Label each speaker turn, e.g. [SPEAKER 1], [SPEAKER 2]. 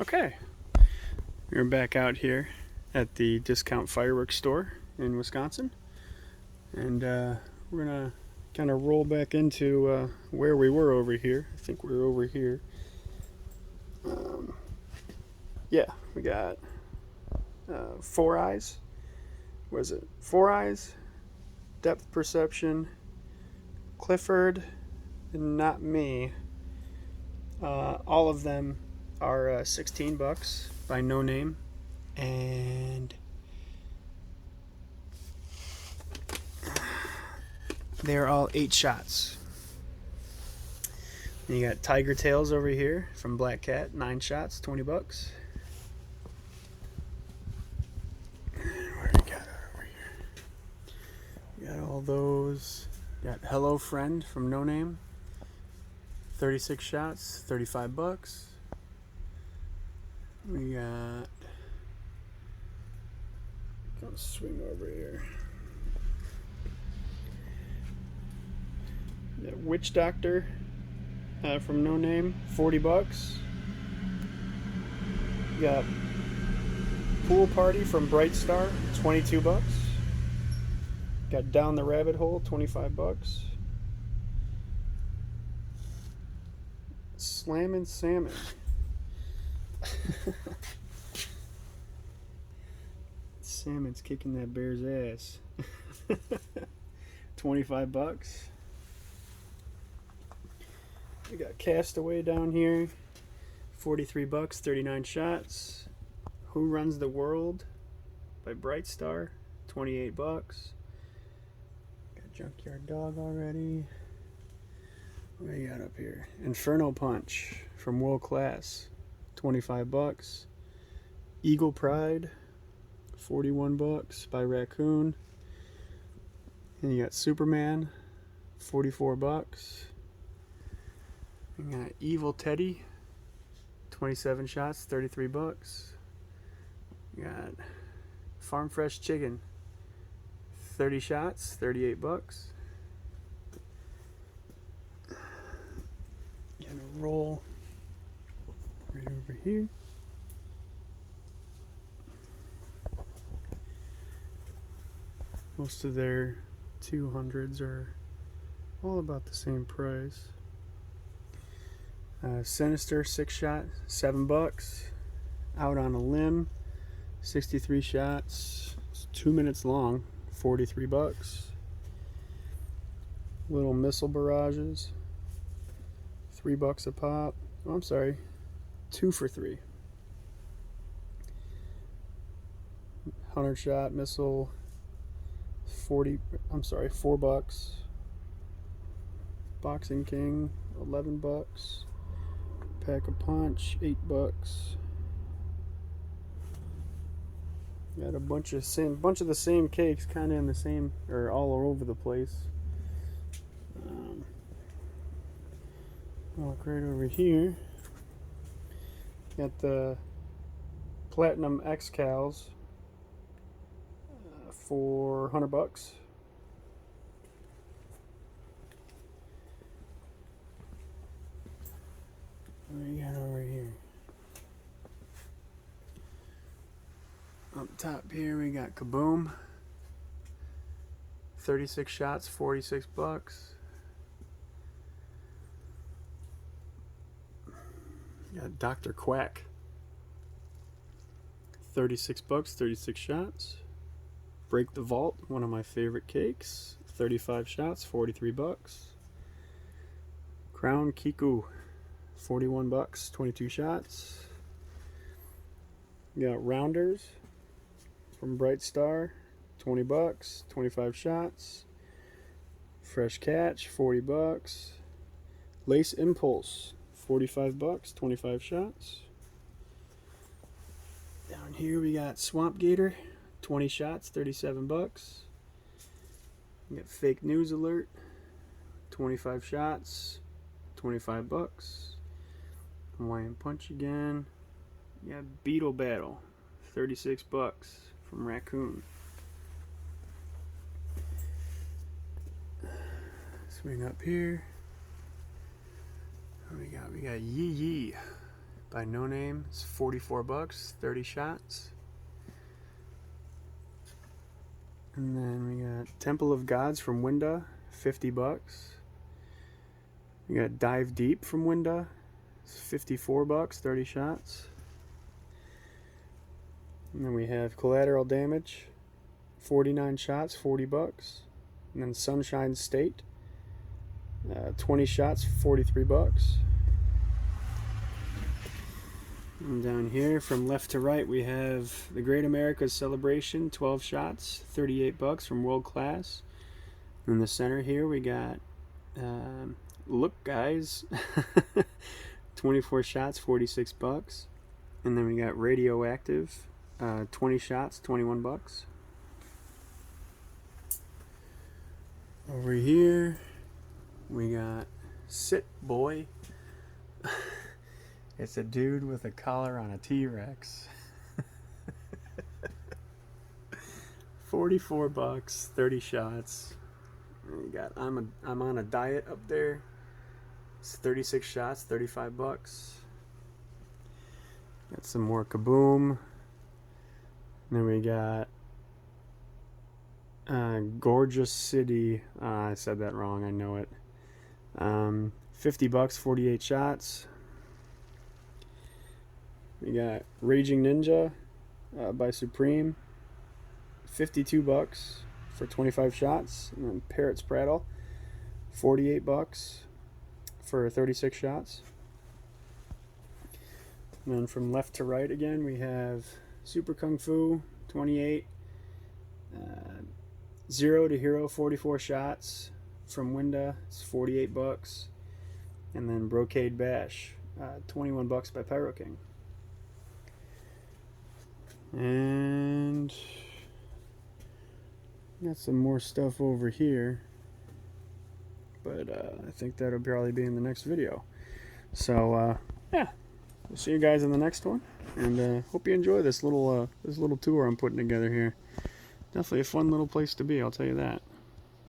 [SPEAKER 1] Okay, we're back out here at the Discount Fireworks store in Wisconsin, and we're gonna kind of roll back into where we were over here. I think we were over here. Yeah, we got Four Eyes. Was it Four Eyes, Depth Perception, Clifford, and Not Me? All of them are $16 by No Name, and they're all 8 shots. And you got Tiger Tails over here from Black Cat, 9 shots, $20. And what do we got over here? You got all those. You got Hello Friend from No Name, 36 shots, $35. We got. Gonna swing over here. Yeah, Witch Doctor from No Name, $40. You got Pool Party from Bright Star, $22. Got Down the Rabbit Hole, $25. Slammin' Salmon. Salmon's kicking that bear's ass. $25. We got Castaway down here, $43, 39 shots. Who Runs the World by Bright Star, $28. Got Junkyard Dog already. What do you got up here? Inferno Punch from World Class, $25. Eagle Pride, $41 by Raccoon. And you got Superman, $44. You got Evil Teddy, 27 shots, $33. You got Farm Fresh Chicken, 30 shots, $38. Gonna roll right over here. Most of their 200s are all about the same price. Sinister 6 shot, $7. Out on a Limb, 63 shots, it's 2 minutes long, $43. Little Missile Barrages, $3 a pop. Oh, I'm sorry, 2 for $3. 100 shot missile, $4. Boxing King, $11. Pack a Punch, $8. Got a bunch of the same cakes, kind of in the same, or all over the place. Look right over here. Got the Platinum X Cows for $100. What do you got over here? Up top here we got Kaboom. 36 shots, $46. Got Dr. Quack. 36 bucks, 36 shots. Break the Vault, one of my favorite cakes. 35 shots, $43. Crown Kiku, $41, 22 shots. You got Rounders from Bright Star, $20, 25 shots. Fresh Catch, $40. Lace Impulse, $45, 25 shots. Down here we got Swamp Gator, 20 shots, $37. We got Fake News Alert, 25 shots, $25. Hawaiian Punch again. You got Beetle Battle, $36 from Raccoon. Swing up here. What we got? We got Yee Yee, by No Name. It's 44 bucks, 30 shots. And then we got Temple of Gods from Winda, 50 bucks. We got Dive Deep from Winda. It's 54 bucks, 30 shots. And then we have Collateral Damage, 49 shots, 40 bucks. And then Sunshine State, 20 shots, 43 bucks. And down here, from left to right, we have the Great America's Celebration, 12 shots, 38 bucks from World Class. In the center here, we got Look Guys, 24 shots, 46 bucks. And then we got Radioactive, 20 shots, 21 bucks. Over here, we got Sit Boy. It's a dude with a collar on a T-Rex. 44 bucks, 30 shots. And you got I'm on a diet up there. It's 36 shots, 35 bucks. Got some more Kaboom. And then we got Gorgeous City. I said that wrong, I know it. 50 bucks, 48 shots. We got Raging Ninja by Supreme, 52 bucks for 25 shots. And then Parrot's Prattle, 48 bucks for 36 shots. And then from left to right again, we have Super Kung Fu, 28. Zero to Hero, 44 shots from Winda. It's 48 bucks. And then Brocade Bash, 21 bucks by Pyro King. And got some more stuff over here, but I think that'll probably be in the next video. So yeah, we'll see you guys in the next one, and hope you enjoy this little tour I'm putting together here. Definitely a fun little place to be, I'll tell you that.